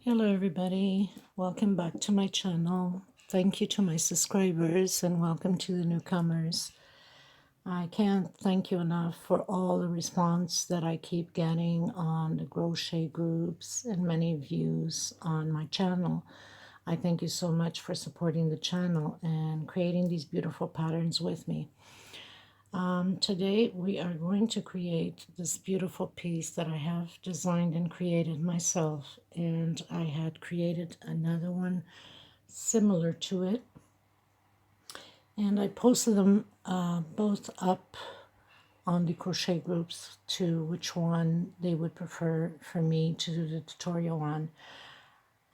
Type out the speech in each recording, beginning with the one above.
Hello everybody, welcome back to my channel. Thank you to my subscribers and welcome to the newcomers. I can't thank you enough for all the response that I keep getting on the crochet groups and many views on my channel. I thank you so much for supporting the channel and creating these beautiful patterns with me. Today we are going to create this beautiful piece that I have designed and created myself, and I had created another one similar to it, and I posted them both up on the crochet groups to which one they would prefer for me to do the tutorial on.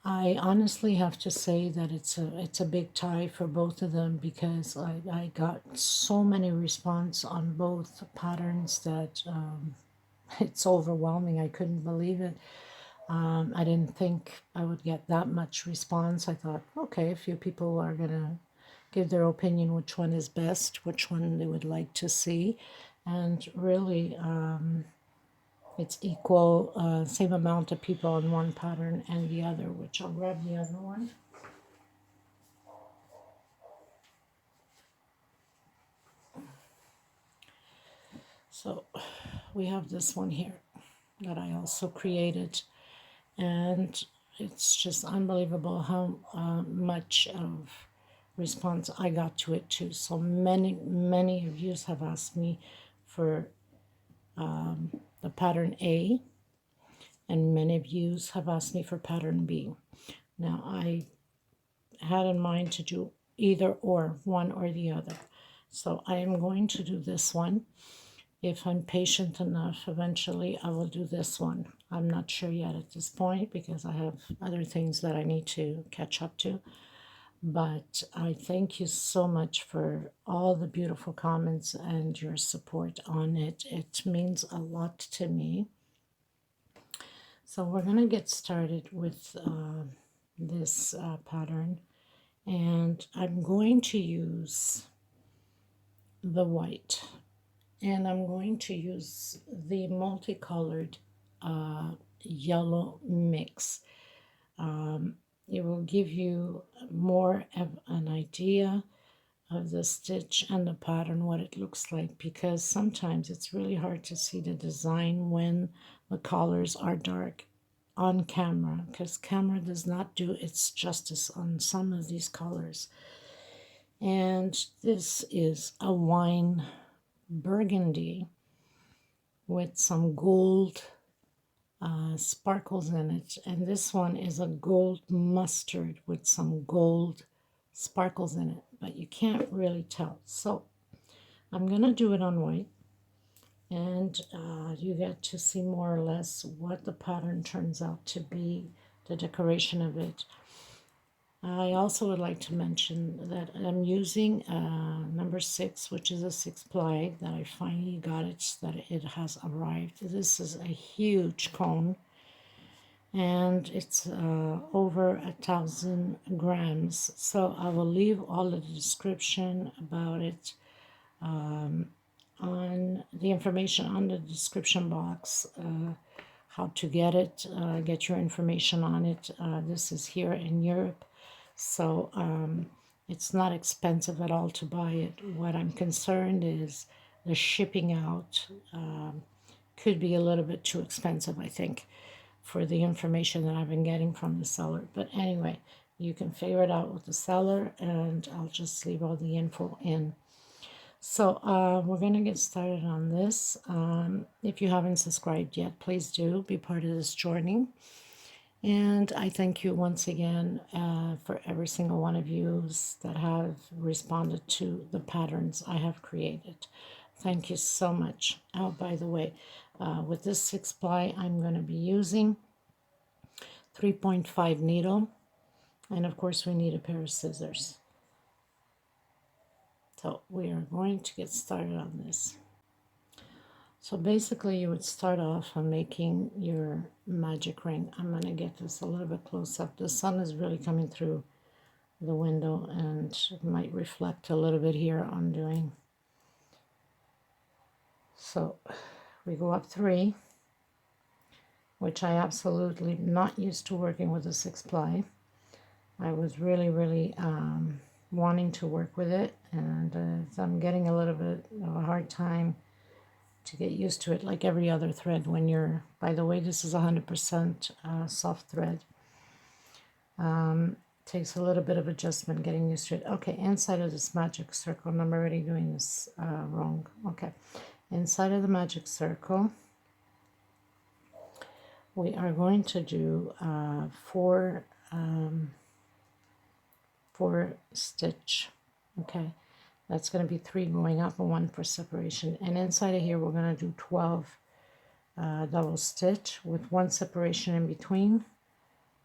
I honestly have to say that it's a big tie for both of them because I got so many response on both patterns that it's overwhelming. I couldn't believe it. I didn't think I would get that much response. I thought, okay, a few people are gonna give their opinion which one is best, which one they would like to see, and really it's equal, same amount of people on one pattern and the other, which I'll grab the other one. So we have this one here that I also created, and it's just unbelievable how much of response I got to it too. So many of you have asked me for the pattern A, and many of you have asked me for pattern B. Now I had in mind to do either or, one or the other. So I am going to do this one. If I'm patient enough, eventually I will do this one. I'm not sure yet at this point because I have other things that I need to catch up to. But I thank you so much for all the beautiful comments and your support on it. It means a lot to me. So we're going to get started with this pattern. And I'm going to use the white. And I'm going to use the multicolored yellow mix. It will give you more of an idea of the stitch and the pattern, what it looks like, because sometimes it's really hard to see the design when the colors are dark on camera, because camera does not do its justice on some of these colors. And this is a wine burgundy with some gold sparkles in it, and this one is a gold mustard with some gold sparkles in it, but you can't really tell. So I'm gonna do it on white, and you get to see more or less what the pattern turns out to be, the decoration of it. I also would like to mention that I'm using number 6, which is a 6-ply that I finally got it, that it has arrived. This is a huge cone, and it's over 1,000 grams. So I will leave all of the description about it on the information on the description box, how to get it, get your information on it. This is here in Europe. So it's not expensive at all to buy it. What I'm concerned is the shipping out could be a little bit too expensive, I think, for the information that I've been getting from the seller. But anyway, you can figure it out with the seller, and I'll just leave all the info in. So we're going to get started on this. If you haven't subscribed yet, please do be part of this journey. And I thank you once again for every single one of you that have responded to the patterns I have created. Thank you so much. Oh, by the way, with this 6-ply, I'm going to be using 3.5 needle. And of course, we need a pair of scissors. So we are going to get started on this. So basically you would start off on making your magic ring. I'm going to get this a little bit close up. The sun is really coming through the window and it might reflect a little bit here on doing. So we go up 3 which I absolutely not used to working with a 6-ply. I was really wanting to work with it, and so I'm getting a little bit of a hard time to get used to it, like every other thread. When you're, by the way, this is 100% soft thread. Takes a little bit of adjustment getting used to it. Okay, inside of this magic circle, and I'm already doing this wrong. Okay, inside of the magic circle, we are going to do four stitch. Okay, that's going to be 3 going up and 1 for separation. And inside of here, we're going to do 12 double stitch with 1 separation in between.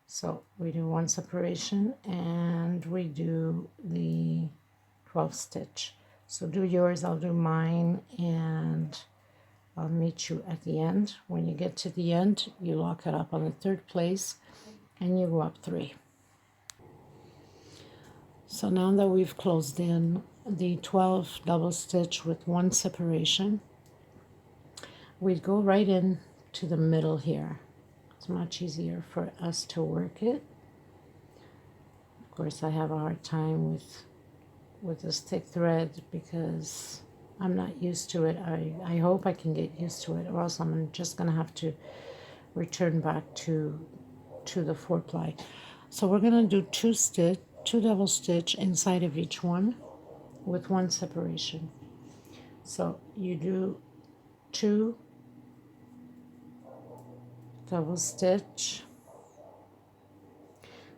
So we do 1 separation and we do the 12 stitch. So do yours, I'll do mine, and I'll meet you at the end. When you get to the end, you lock it up on the 3rd place and you go up 3. So now that we've closed in the 12 double stitch with 1 separation, we'd go right in to the middle here. It's much easier for us to work it. Of course, I have a hard time with this thick thread because I'm not used to it. I hope I can get used to it, or else I'm just going to have to return back to the 4-ply. So we're going to do 2 double stitch inside of each one with 1 separation. So you do 2 double stitch.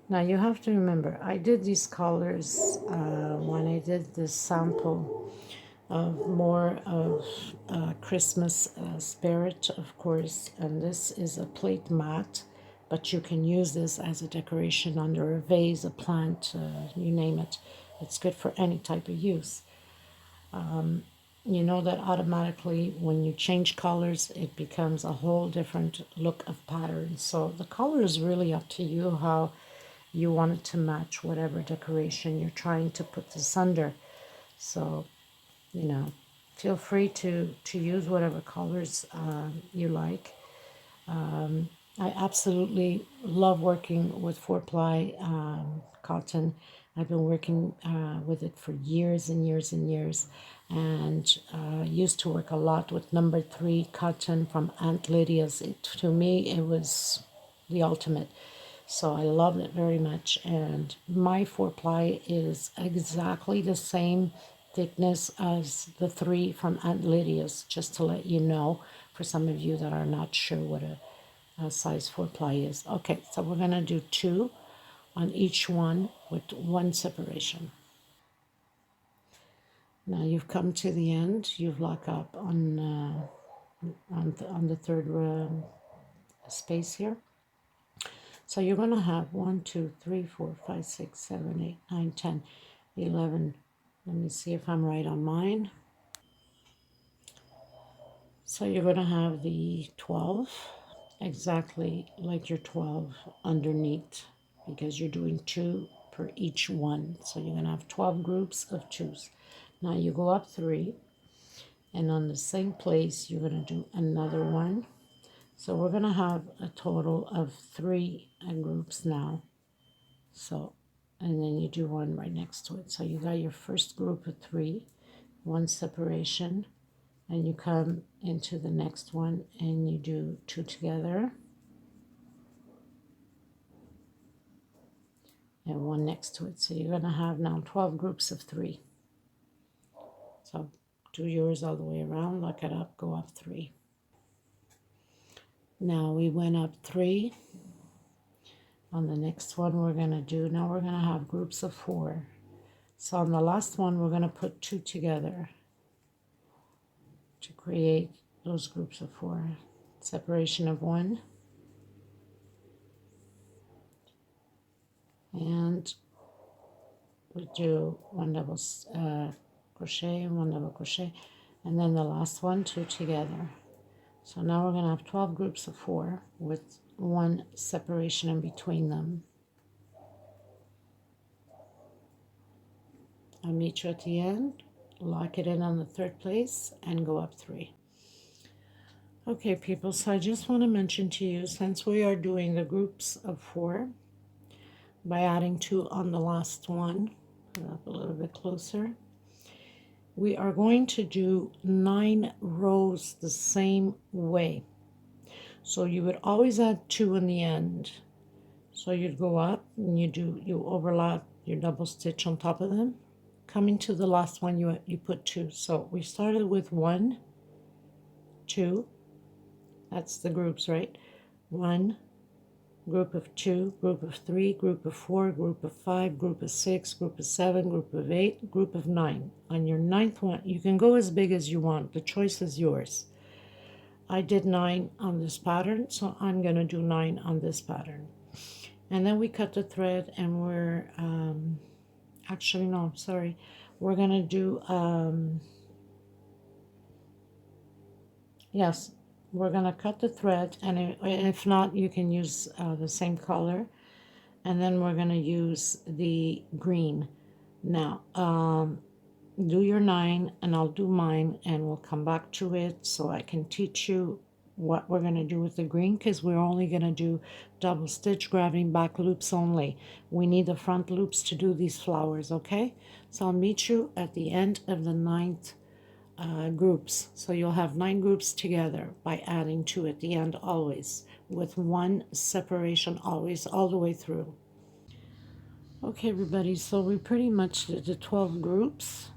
Now you have to remember, I did these colors when I did this sample of more of Christmas spirit, of course, and this is a plate mat, but you can use this as a decoration under a vase, a plant, you name it. It's good for any type of use. You know that automatically when you change colors, it becomes a whole different look of pattern. So the color is really up to you how you want it to match whatever decoration you're trying to put this under. So, you know, feel free to use whatever colors you like. I absolutely love working with 4-ply cotton. I've been working with it for years and years and years, and used to work a lot with number 3 cotton from Aunt Lydia's. To me, it was the ultimate. So I love it very much, and my 4-ply is exactly the same thickness as the 3 from Aunt Lydia's, just to let you know, for some of you that are not sure what a size 4-ply is. Okay, so we're going to do 2 on each one with 1 separation. Now you've come to the end, you've locked up on the 3rd space here. So you're going to have 1, 2, 3, 4, 5, 6, 7, 8, 9, 10, 11. Let me see if I'm right on mine. So you're going to have the 12, exactly like your 12 underneath, because you're doing 2 per each one. So you're going to have 12 groups of 2s. Now you go up 3, and on the same place, you're going to do another one. So we're going to have a total of 3 groups now. So, and then you do 1 right next to it. So you got your first group of 3, 1 separation, and you come into the next one and you do 2 together and 1 next to it. So you're going to have now 12 groups of 3. So do yours all the way around, lock it up, go up 3. Now we went up 3. On the next one we're going to do, now we're going to have groups of 4. So on the last one we're going to put 2 together to create those groups of 4. Separation of 1. And we do 1 double crochet and 1 double crochet, and then the last one 2 together. So now we're going to have 12 groups of 4 with 1 separation in between them. I'll meet you at the end, lock it in on the 3rd place, and go up 3. Okay, people, so I just want to mention to you, since we are doing the groups of 4 by adding 2 on the last one, put it up a little bit closer, we are going to do 9 rows the same way. So you would always add 2 in the end. So you'd go up and you overlap your double stitch on top of them. Coming to the last one, you put 2. So we started with 1, 2. That's the groups, right? 1, group of 2, group of 3, group of 4, group of 5, group of 6, group of 7, group of 8, group of 9. On your ninth one, you can go as big as you want. The choice is yours. I did 9 on this pattern, so I'm going to do 9 on this pattern. And then we cut the thread, and we're, actually, no, sorry. We're going to do, yes, we're going to cut the thread, and if not, you can use the same color. And then we're going to use the green. Now, do your 9 and I'll do mine, and we'll come back to it so I can teach you what we're going to do with the green, because we're only going to do double stitch grabbing back loops only. We need the front loops to do these flowers, okay? So I'll meet you at the end of the 9th groups. So you'll have 9 groups together by adding 2 at the end always, with 1 separation always all the way through. Okay, everybody, so we pretty much did the 12 groups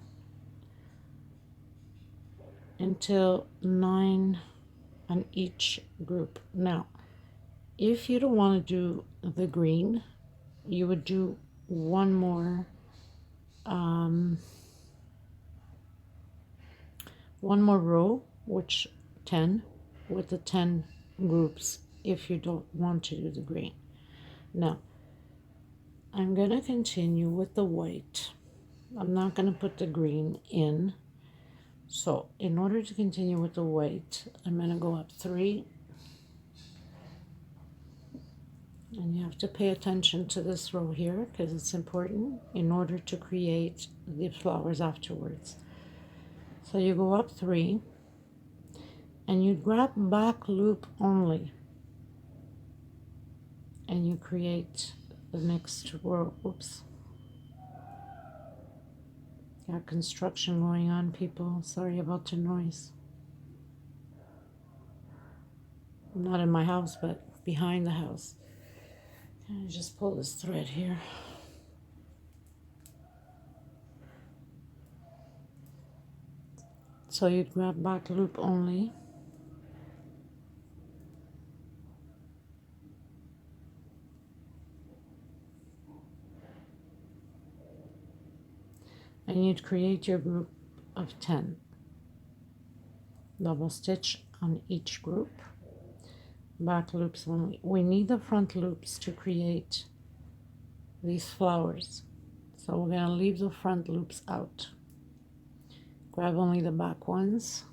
until 9 on each group. Now, if you don't want to do the green, you would do one more row, which 10, with the 10 groups, if you don't want to do the green. Now, I'm going to continue with the white. I'm not going to put the green in. So in order to continue with the white, I'm going to go up 3. And you have to pay attention to this row here, because it's important in order to create the flowers afterwards. So you go up 3, and you grab back loop only, and you create the next row. Oops. Got construction going on, people. Sorry about the noise. Not in my house, but behind the house. And just pull this thread here. So you grab back loop only. And you'd create your group of 10. Double stitch on each group. Back loops only. We need the front loops to create these flowers. So we're going to leave the front loops out. Grab only the back ones.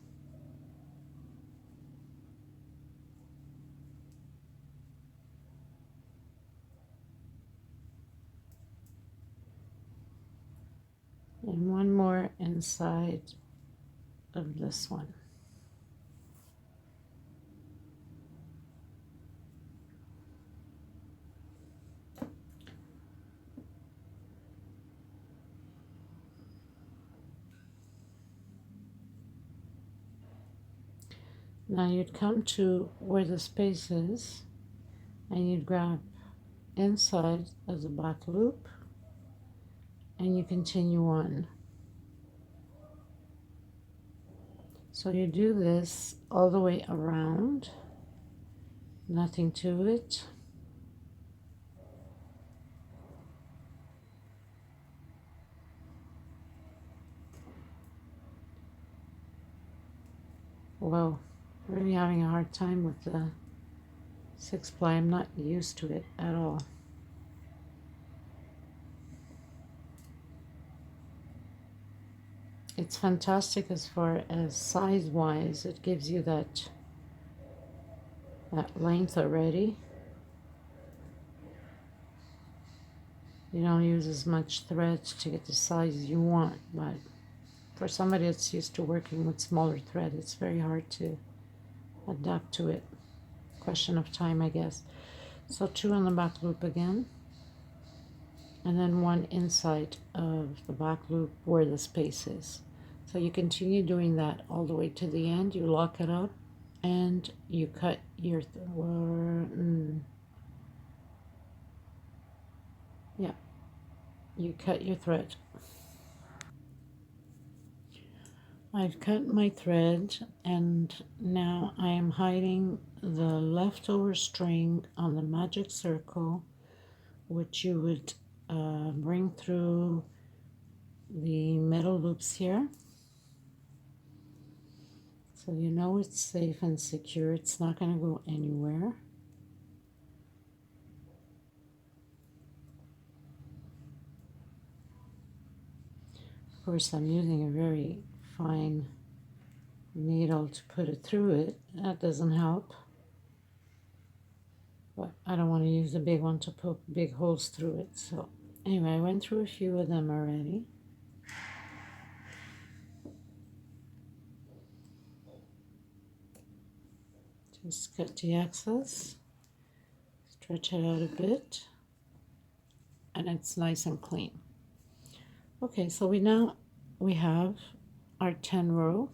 And one more inside of this one. Now you'd come to where the space is, and you'd grab inside of the back loop, and you continue on. So you do this all the way around, nothing to it. Whoa. Really having a hard time with the 6-ply. I'm not used to it at all. It's fantastic as far as size-wise. It gives you that length already. You don't use as much thread to get the size you want, but for somebody that's used to working with smaller thread, it's very hard to adapt to it. Question of time, I guess. So 2 on the back loop again, and then 1 inside of the back loop where the space is. So you continue doing that all the way to the end. You lock it up and you cut your you cut your thread. I've cut my thread, and now I am hiding the leftover string on the magic circle, which you would bring through the middle loops here. So you know it's safe and secure. It's not going to go anywhere. Of course, I'm using a very fine needle to put it through it. That doesn't help. But I don't want to use a big one to poke big holes through it. So anyway, I went through a few of them already. Just cut the excess, stretch it out a bit, and it's nice and clean. Okay, so we have our 10 row,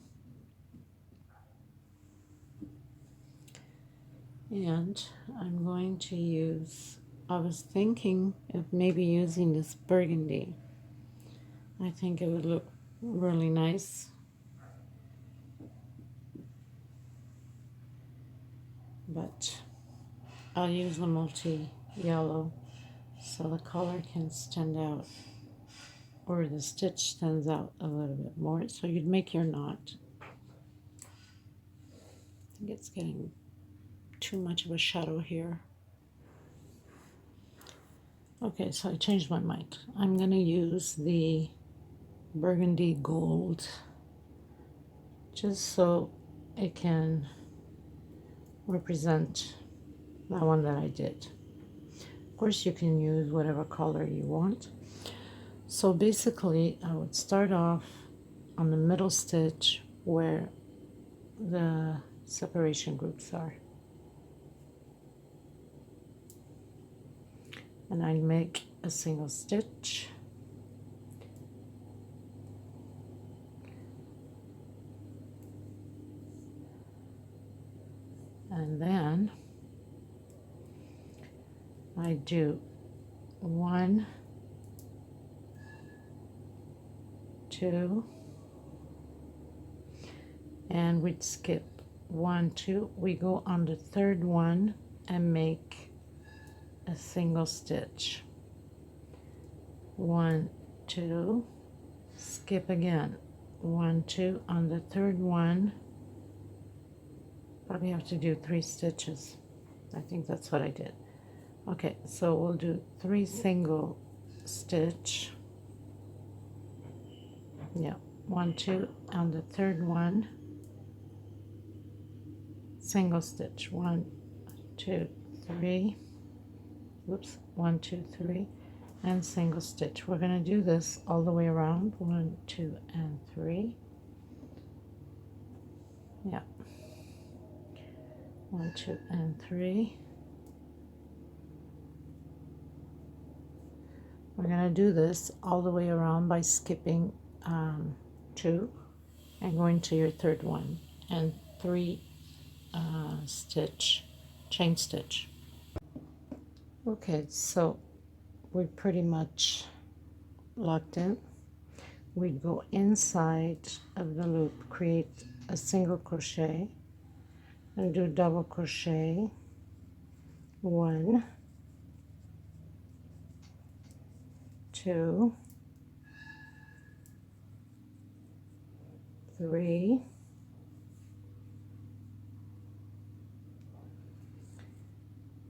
and I'm going to use, I was thinking of maybe using this burgundy. I think it would look really nice. But I'll use the multi-yellow so the color can stand out, or the stitch stands out a little bit more. So you'd make your knot. I think it's getting too much of a shadow here. Okay, so I changed my mind. I'm going to use the burgundy gold just so it can represent that one that I did. Of course, you can use whatever color you want. So basically, I would start off on the middle stitch where the separation groups are. And I make a single stitch. And then I do 1, 2, and we'd skip 1, 2. We go on the third one and make a single stitch. 1, 2, skip again. 1, 2 on the third one. Probably have to do 3 stitches. I think that's what I did. Okay, so we'll do 3 single stitch. Yeah, 1, 2 on the third one. Single stitch. 1, 2, 3. Whoops, 1, 2, 3, and single stitch. We're going to do this all the way around. 1, 2, and 3. Yeah. 1, 2, and 3. We're going to do this all the way around by skipping 2 and going to your third one, and 3 stitch, chain stitch. Okay, so we're pretty much locked in. We'd go inside of the loop, create a single crochet, and do double crochet. 1, 2, 3,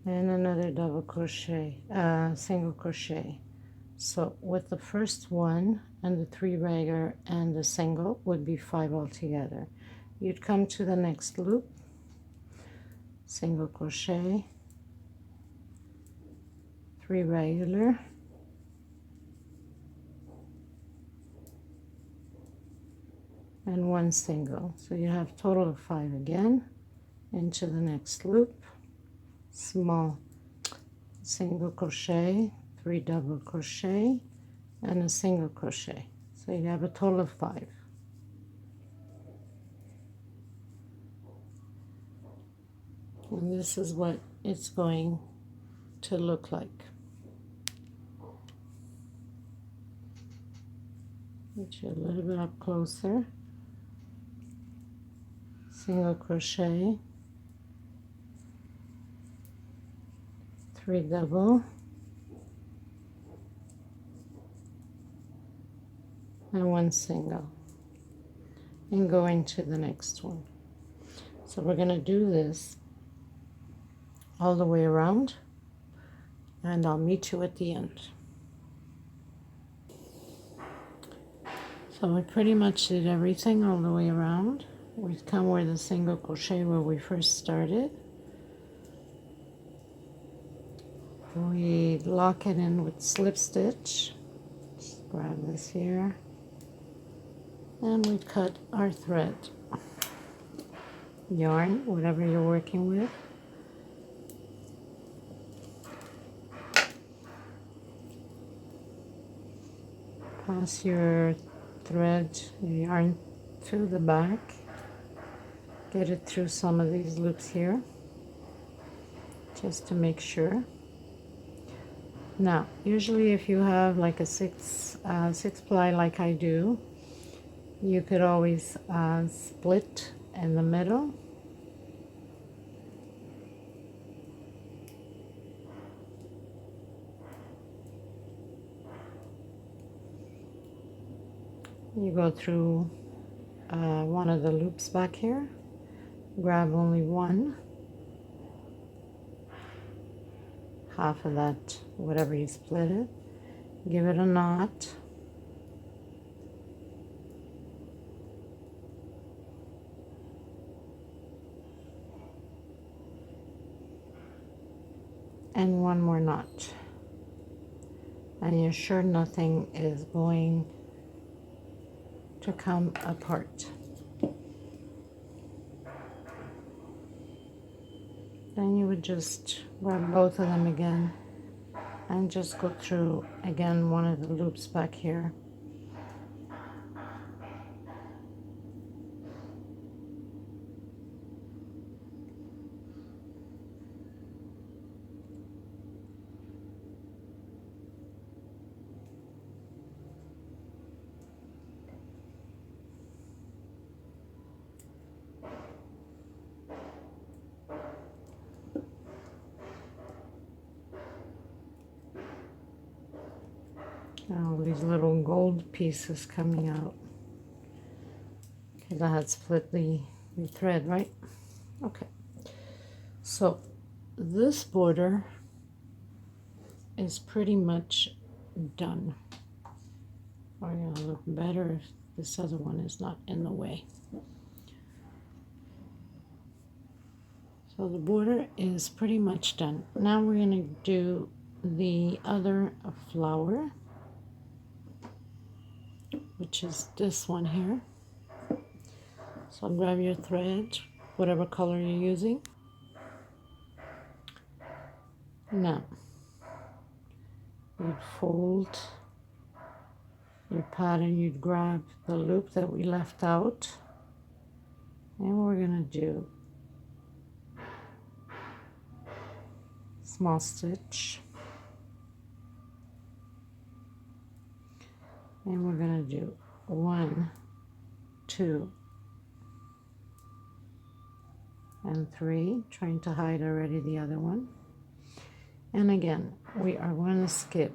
and another double crochet, single crochet. So with the first one and the 3 regular and the single would be 5 altogether. You'd come to the next loop, single crochet, 3 regular, and 1 single. So you have total of 5 again. into the next loop, small single crochet, 3 double crochet, and a single crochet. So you have a total of 5. And this is what it's going to look like. Get you a little bit up closer. Single crochet, 3 double, and 1 single, and go into the next one. So we're going to do this all the way around, and I'll meet you at the end. So we pretty much did everything all the way around. We come where the single crochet where we first started. We lock it in with slip stitch. Just grab this here, and we cut our thread. Yarn, whatever you're working with. Pass your thread, your yarn through the back. Get it through some of these loops here, just to make sure. Now, usually if you have like a six ply like I do, you could always split in the middle. You go through one of the loops back here, grab only one, half of that, whatever you split it, give it a knot, and one more knot, and you're sure nothing is going to come apart. Then you would just grab both of them again and just go through again one of the loops back here. All these little gold pieces coming out because I had split the thread, right? Okay, so this border is pretty much done. Or it'll look better if this other one is not in the way. So the border is pretty much done. Now we're going to do the other flower, which is this one here. So grab your thread, whatever color you're using. Now, you'd fold your pattern, you'd grab the loop that we left out, and we're going to do small stitch, and we're going to do 1, 2, and 3, trying to hide already the other one. And again, we are going to skip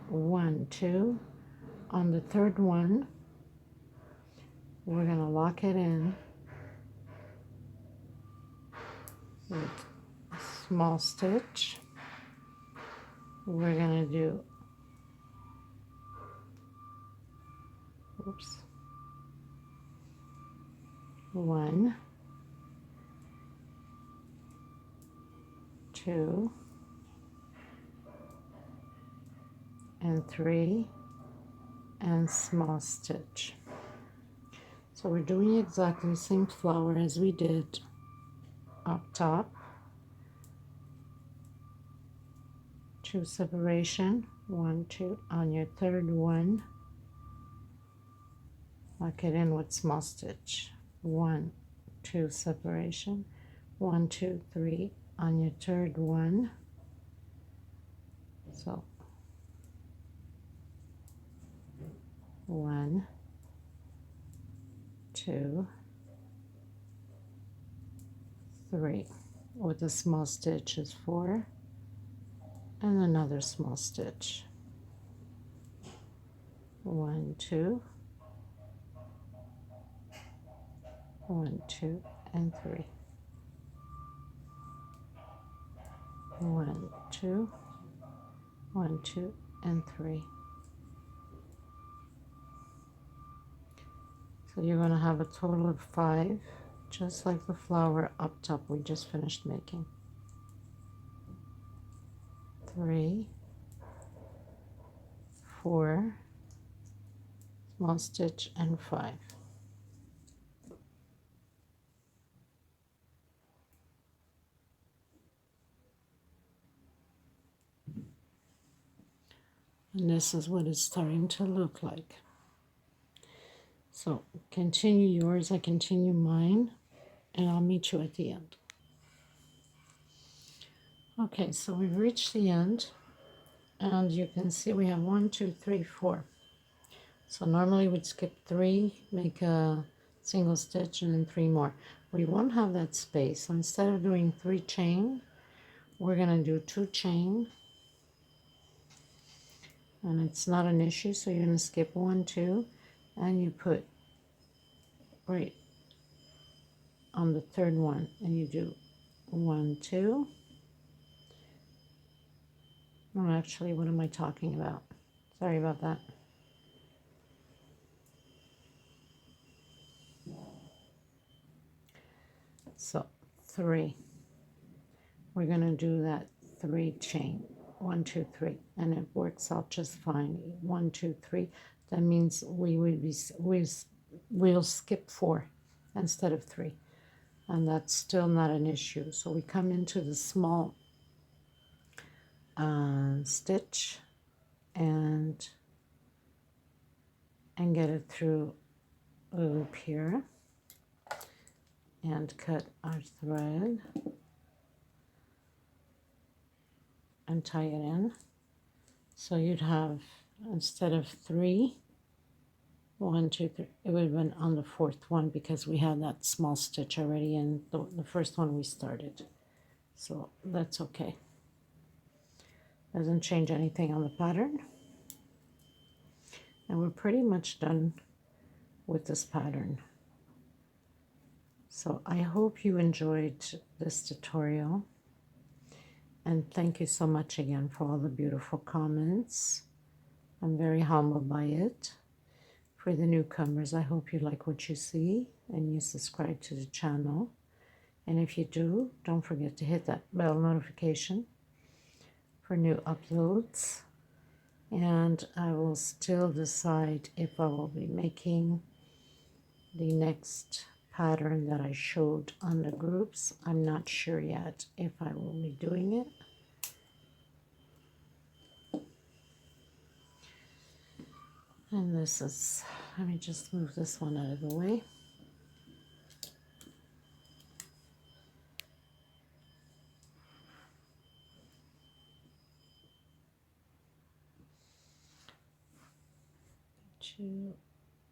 1, 2. On the third one, we're going to lock it in with a small stitch. We're going to do, oops, 1, 2, and 3, and small stitch. So we're doing exactly the same flower as we did up top, 2 separation, 1, 2. On your third one, lock it in with small stitch, 1, 2 separation, 1, 2, 3. On your third one, so 1, 2, 3. With a small stitch is 4, and another small stitch, 1, 2, 1, 2, and 3, 1, 2, 1, 2, and 3. So you're going to have a total of 5, just like the flower up top we just finished making. 3, 4, small stitch, and 5. And this is what it's starting to look like. So continue yours, I continue mine, and I'll meet you at the end. Okay, so we've reached the end, and you can see we have 1, 2, 3, 4. So normally we'd skip 3, make a single stitch, and then 3 more. We won't have that space, so instead of doing 3 chain, we're going to do 2 chain, and it's not an issue. So you're going to skip 1, 2, and you put right on the third one, and you do 1, 2. Oh, actually, what am I talking about? Sorry about that. So 3. We're going to do that 3 chain, 1, 2, 3, and it works out just fine. 1, 2, 3. That means we'll skip 4 instead of 3, and that's still not an issue. So we come into the small stitch and get it through a loop here, and cut our thread and tie it in. So you'd have, instead of 3, 1, 2, 3, it would have been on the 4th one because we had that small stitch already in the first one we started. So that's okay. Doesn't change anything on the pattern. And we're pretty much done with this pattern. So I hope you enjoyed this tutorial. And thank you so much again for all the beautiful comments. I'm very humbled by it. For the newcomers, I hope you like what you see and you subscribe to the channel. And if you do, don't forget to hit that bell notification for new uploads. And I will still decide if I will be making the next pattern that I showed on the groups. I'm not sure yet if I will be doing it. And this is, let me just move this one out of the way.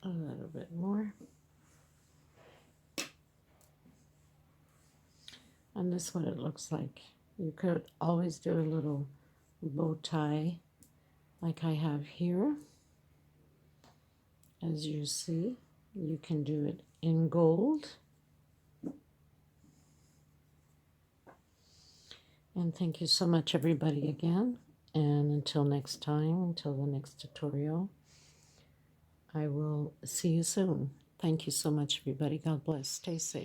A little bit more. And this is what it looks like. You could always do a little bow tie like I have here. As you see, you can do it in gold. And thank you so much, everybody, again. And until next time, until the next tutorial, I will see you soon. Thank you so much, everybody. God bless. Stay safe.